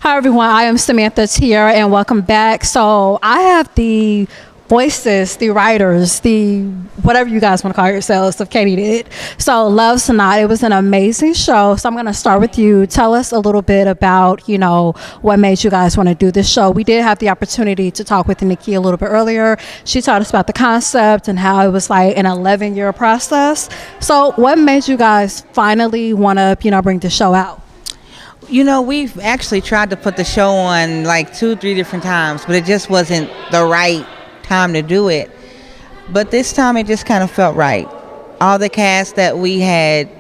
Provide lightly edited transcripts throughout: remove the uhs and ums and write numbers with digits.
Hi everyone, I am Samantha Tiara and welcome back. So I have the voices, the writers, the whatever you guys want to call yourselves of Kaidydid. So Love's Tonight, it was an amazing show. So I'm going to start with you. Tell us a little bit about, what made you guys want to do this show. We did have the opportunity to talk with Nikki a little bit earlier. She taught us about the concept and how it was like an 11-year process. So what made you guys finally want to, bring the show out? We've actually tried to put the show on like 2-3 different times, but it just wasn't the right time to do it. But this time it just kind of felt right. All the cast that we had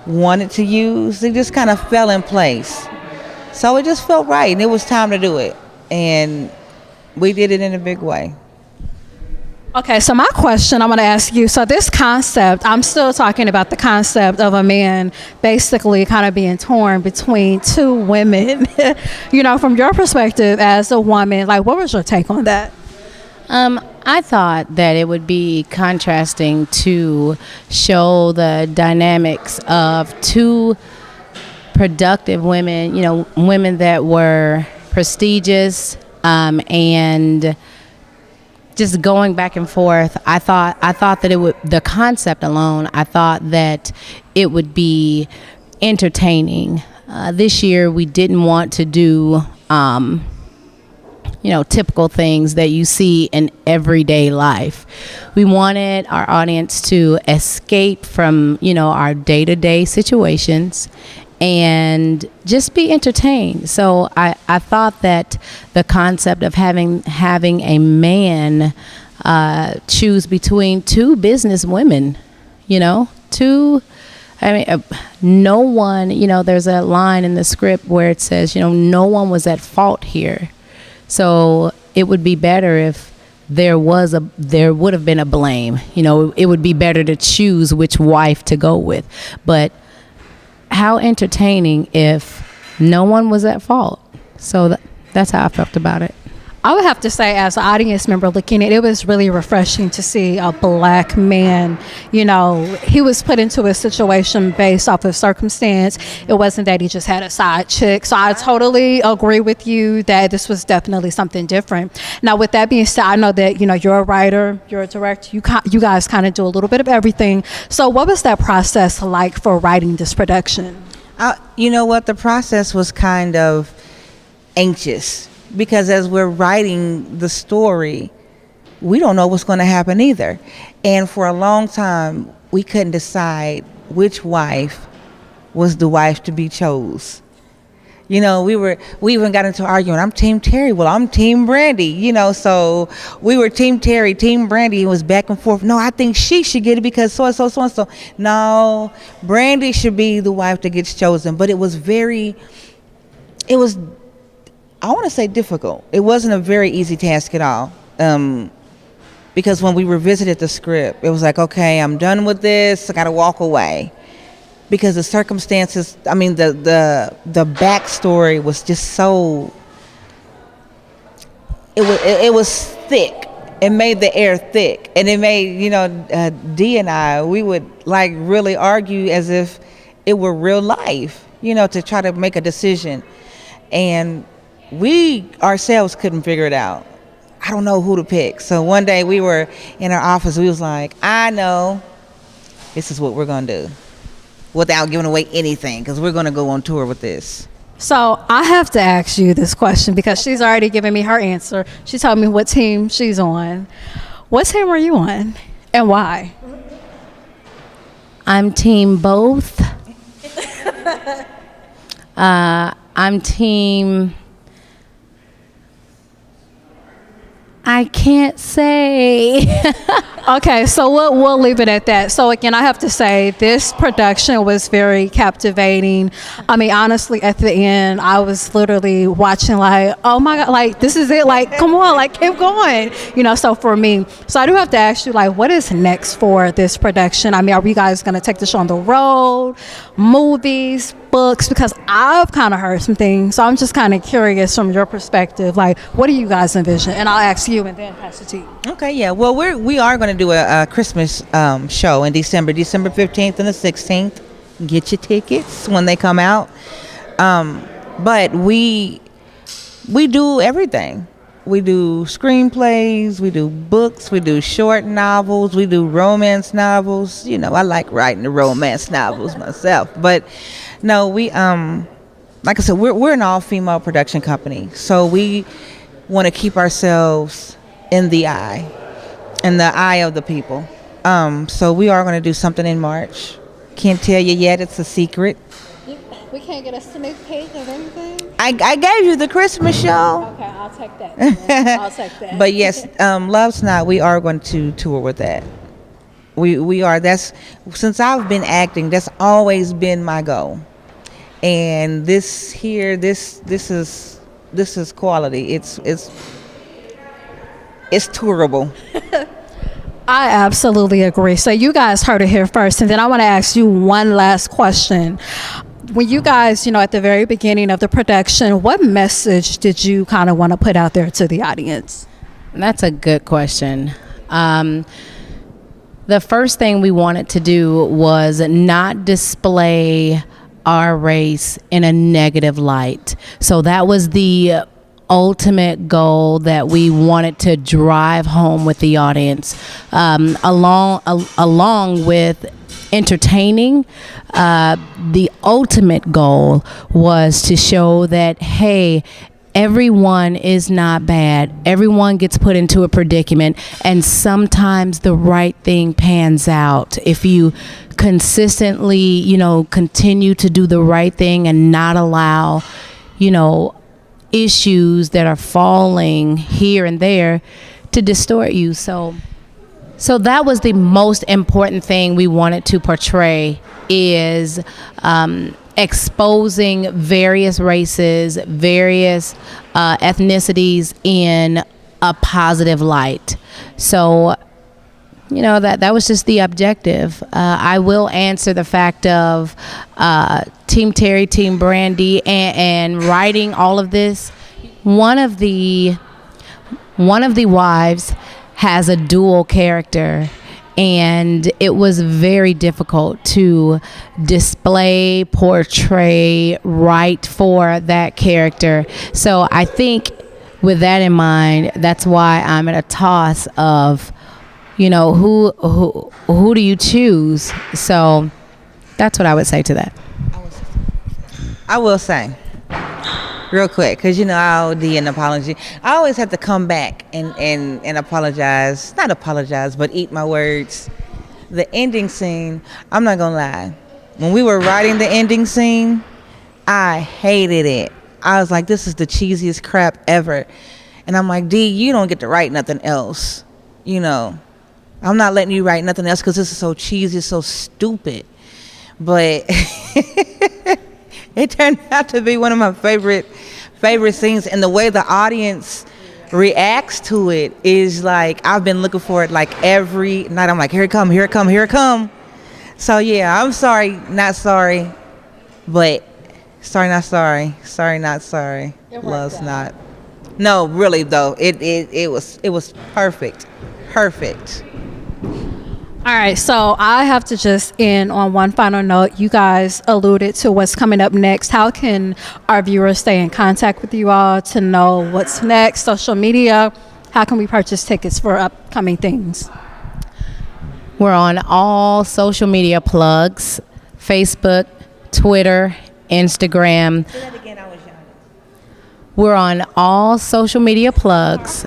wanted to use, they just kind of fell in place. So it just felt right, and it was time to do it. And we did it in a big way. Okay, so my question I'm going to ask you, so this concept, I'm still talking about the concept of a man basically kind of being torn between two women. From your perspective as a woman, like what was your take on that? I thought that it would be contrasting to show the dynamics of two productive women, women that were prestigious and just going back and forth. I thought that it would, the concept alone, I thought that it would be entertaining. This year we didn't want to do typical things that you see in everyday life. We wanted our audience to escape from, our day-to-day situations and just be entertained. So I thought that the concept of having a man choose between two business women, no one, there's a line in the script where it says, no one was at fault here. So it would be better if there would have been a blame. It would be better to choose which wife to go with. But how entertaining if no one was at fault. So that's how I felt about it. I would have to say, as an audience member looking at it, it was really refreshing to see a black man. He was put into a situation based off of circumstance. It wasn't that he just had a side chick. So I totally agree with you that this was definitely something different. Now, with that being said, I know that, you're a writer, you're a director, you guys kind of do a little bit of everything. So what was that process like for writing this production? The process was kind of anxious. Because as we're writing the story, we don't know what's going to happen either. And for a long time, we couldn't decide which wife was the wife to be chose. We even got into arguing. I'm Team Terry. Well, I'm Team Brandy. So we were Team Terry, Team Brandy. It was back and forth. No, I think she should get it because so and so, so and so. No, Brandy should be the wife that gets chosen. But it was I want to say difficult. It wasn't a very easy task at all. Because when we revisited the script, it was like, okay, I'm done with this. I got to walk away. Because the circumstances, the backstory was just so, it was thick. It made the air thick. And it made, Dee and I, we would like really argue as if it were real life, to try to make a decision. And we ourselves couldn't figure it out. I don't know who to pick. So one day we were in our office. We was like, I know this is what we're going to do without giving away anything because we're going to go on tour with this. So I have to ask you this question because she's already given me her answer. She told me what team she's on. What team are you on and why? I'm team both. I'm team... I can't say. Okay, so we'll leave it at that. So again, I have to say this production was very captivating. Honestly, at the end, I was literally watching like, oh my God, like this is it. Like, come on, like keep going. So for me, so I do have to ask you, like, what is next for this production? Are you guys gonna take the show on the road, movies, books? Because I've kind of heard some things, so I'm just kind of curious from your perspective. Like, what do you guys envision? And I'll ask you and then pass it to you. Okay, yeah. Well, we are going to do a Christmas show in December 15th and the 16th. Get your tickets when they come out. But we do everything. We do screenplays, we do books, we do short novels, we do romance novels. You know, I like writing the romance novels myself. But no, we like I said, we're an all-female production company, so we want to keep ourselves in the eye of the people. So we are going to do something in March. Can't tell you yet; it's a secret. We can't get a sneak peek of anything? I gave you the Christmas show. Okay, I'll take that. I'll take that. But yes, Love's Not, we are going to tour with that. We are. That's, since I've been acting, that's always been my goal. And this is quality. It's tourable. I absolutely agree. So you guys heard it here first, and then I want to ask you one last question. When you guys, at the very beginning of the production, what message did you kind of want to put out there to the audience? That's a good question. The first thing we wanted to do was not display our race in a negative light. So that was the ultimate goal that we wanted to drive home with the audience, along with entertaining. The ultimate goal was to show that, hey, everyone is not bad. Everyone gets put into a predicament, and sometimes the right thing pans out. If you consistently, continue to do the right thing and not allow, issues that are falling here and there to distort you. So that was the most important thing we wanted to portray, is exposing various races, various ethnicities in a positive light. So, that was just the objective. I will answer the fact of Team Terry, Team Brandy, and writing all of this. One of the wives has a dual character, and it was very difficult to portray right for that character. So I think with that in mind, that's why I'm at a toss of, who do you choose? So that's what I would say to that. I will say, real quick, because I owe D an apology. I always have to come back and apologize. Not apologize, but eat my words. The ending scene, I'm not going to lie. When we were writing the ending scene, I hated it. I was like, this is the cheesiest crap ever. And I'm like, D, you don't get to write nothing else. I'm not letting you write nothing else because this is so cheesy, so stupid. But it turned out to be one of my favorite scenes, and the way the audience reacts to it is like, I've been looking for it like every night. I'm like, here it come, here it come, here it come. So yeah, I'm sorry, not sorry, but sorry, not sorry, sorry, not sorry, love's not. No, really though, it was perfect. All right, so I have to just end on one final note. You guys alluded to what's coming up next. How can our viewers stay in contact with you all to know what's next? Social media, how can we purchase tickets for upcoming things? We're on all social media plugs: Facebook, Twitter, Instagram. Say that again, I was young. We're on all social media plugs.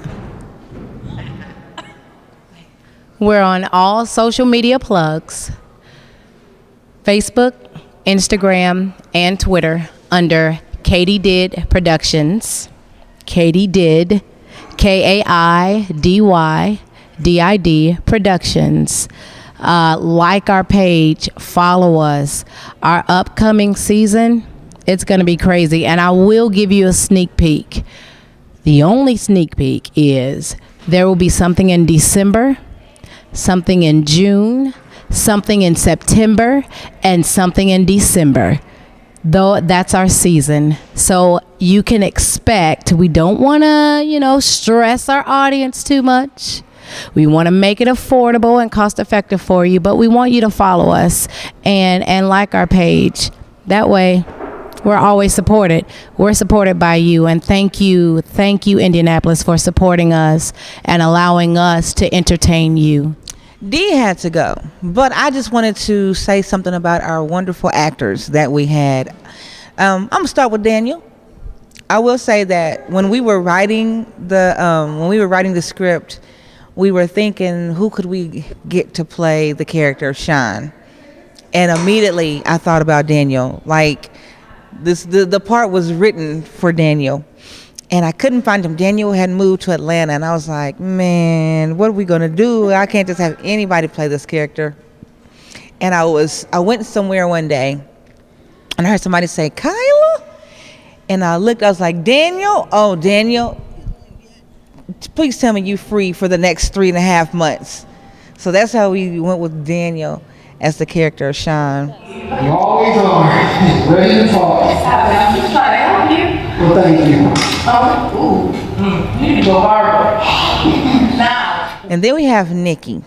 We're on all social media plugs: Facebook, Instagram, and Twitter under Kaidydid Productions. Kaidydid, KAIDYDID Productions. Like our page, follow us. Our upcoming season, it's going to be crazy. And I will give you a sneak peek. The only sneak peek is there will be something in December, something in June, something in September, and something in December. Though that's our season. So you can expect, we don't want to, stress our audience too much. We want to make it affordable and cost effective for you, but we want you to follow us and like our page. That way we're always supported. We're supported by you, and thank you, Indianapolis, for supporting us and allowing us to entertain you. Dee had to go, but I just wanted to say something about our wonderful actors that we had. I'm gonna start with Daniel. I will say that when we were writing the script, we were thinking, who could we get to play the character of Sean? And immediately I thought about Daniel. Like the part was written for Daniel, and I couldn't find him. Daniel had moved to Atlanta, and I was like, man, what are we gonna do? I can't just have anybody play this character. And I went somewhere one day, and I heard somebody say, Kyla? And I looked, I was like, Daniel? Oh, Daniel, please tell me you free for the next 3.5 months. So that's how we went with Daniel as the character of Sean. You always are. Ready to talk. I'm just trying to help you. Well, thank you. You need to go harder. Now. And then we have Nikki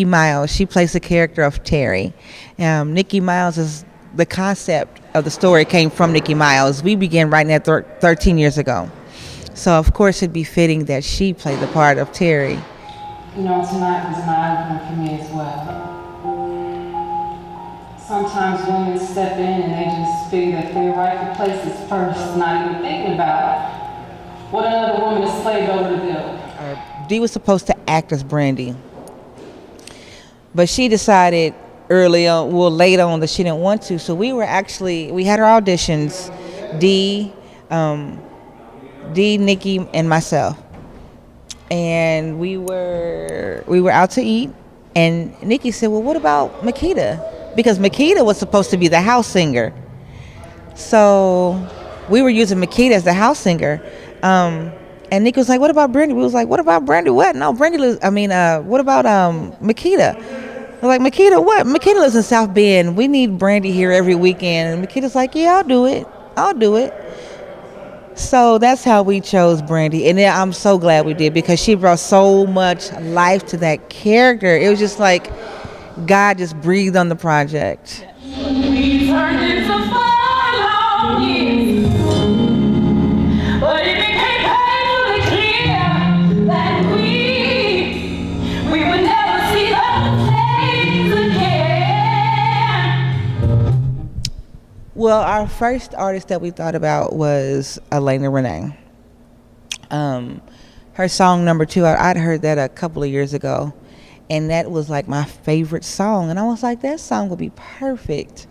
Miles. She plays the character of Terry. Nikki Miles is the concept of the story came from Nikki Miles. We began writing that 13 years ago. So of course it'd be fitting that she played the part of Terry. You know, tonight was an eye-opener for me as well. Sometimes women step in and they just figure that their rightful place is first, not even thinking about what another woman is slaved over to do. Dee was supposed to act as Brandy, but she decided late on that she didn't want to. So we had our auditions, Dee, Nikki, and myself, and we were out to eat, and Nikki said, well, what about Makeda? Because Makeda was supposed to be the house singer. So we were using Makeda as the house singer. And Nikki was like, what about Brandy? We was like, what about Brandy? What? No, what about Makeda? We're like, Makeda what? Makeda lives in South Bend. We need Brandy here every weekend. And Makeda's like, yeah, I'll do it. So that's how we chose Brandy. And I'm so glad we did, because she brought so much life to that character. It was just like God just breathed on the project. We turned into 4 long years, but it became painfully clear that we would never see those things again. Well, our first artist that we thought about was Alaina Renae. Her song number 2, I'd heard that a couple of years ago, and that was like my favorite song. And I was like, that song would be perfect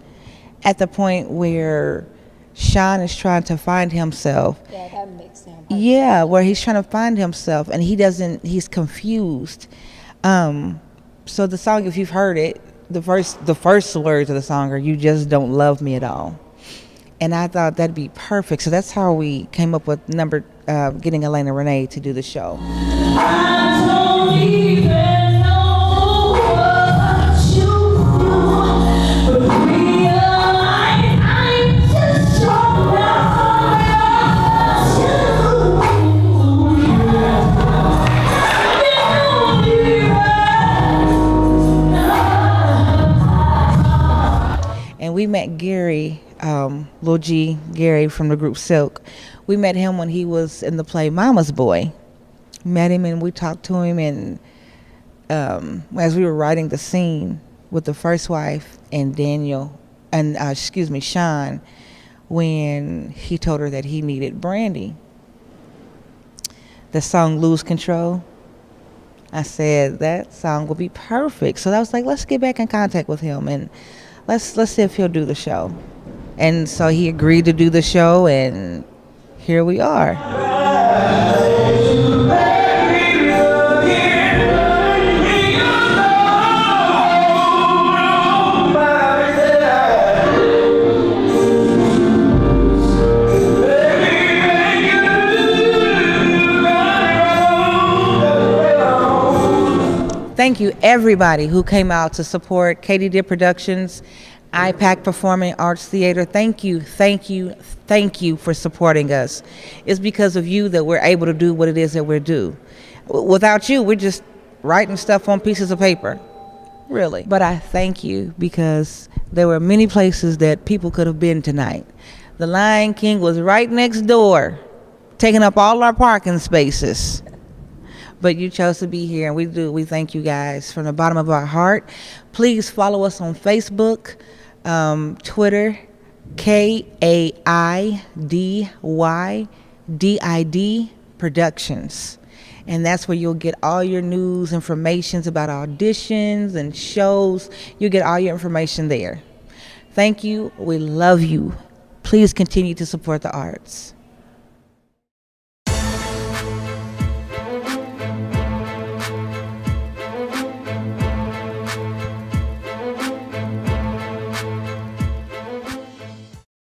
at the point where Sean is trying to find himself. Yeah, that makes sense. Yeah, where he's trying to find himself and he's confused. So the song, if you've heard it, the first words of the song are, you just don't love me at all. And I thought that'd be perfect. So that's how we came up with getting Alaina Renae to do the show. I don't even know what you do, but realize I'm just strong And we met Gary, Lil G, Gary from the group Silk. We met him when he was in the play Mama's Boy. Met him and we talked to him, and as we were writing the scene with the first wife and Sean, when he told her that he needed Brandy. The song Lose Control, I said that song would be perfect. So I was like, let's get back in contact with him and let's see if he'll do the show. And so he agreed to do the show, and here we are. Thank you, everybody who came out to support Kaidydid Productions, IPAC Performing Arts Theater. Thank you for supporting us. It's because of you that we're able to do what it is that we're doing. Without you, we're just writing stuff on pieces of paper, really. But I thank you, because there were many places that people could have been tonight, The Lion King was right next door, taking up all our parking spaces. But you chose to be here, and we thank you guys from the bottom of our heart. Please follow us on Facebook, Twitter, KAIDYDID Productions. And that's where you'll get all your news, informations about auditions and shows. You'll get all your information there. Thank you. We love you. Please continue to support the arts.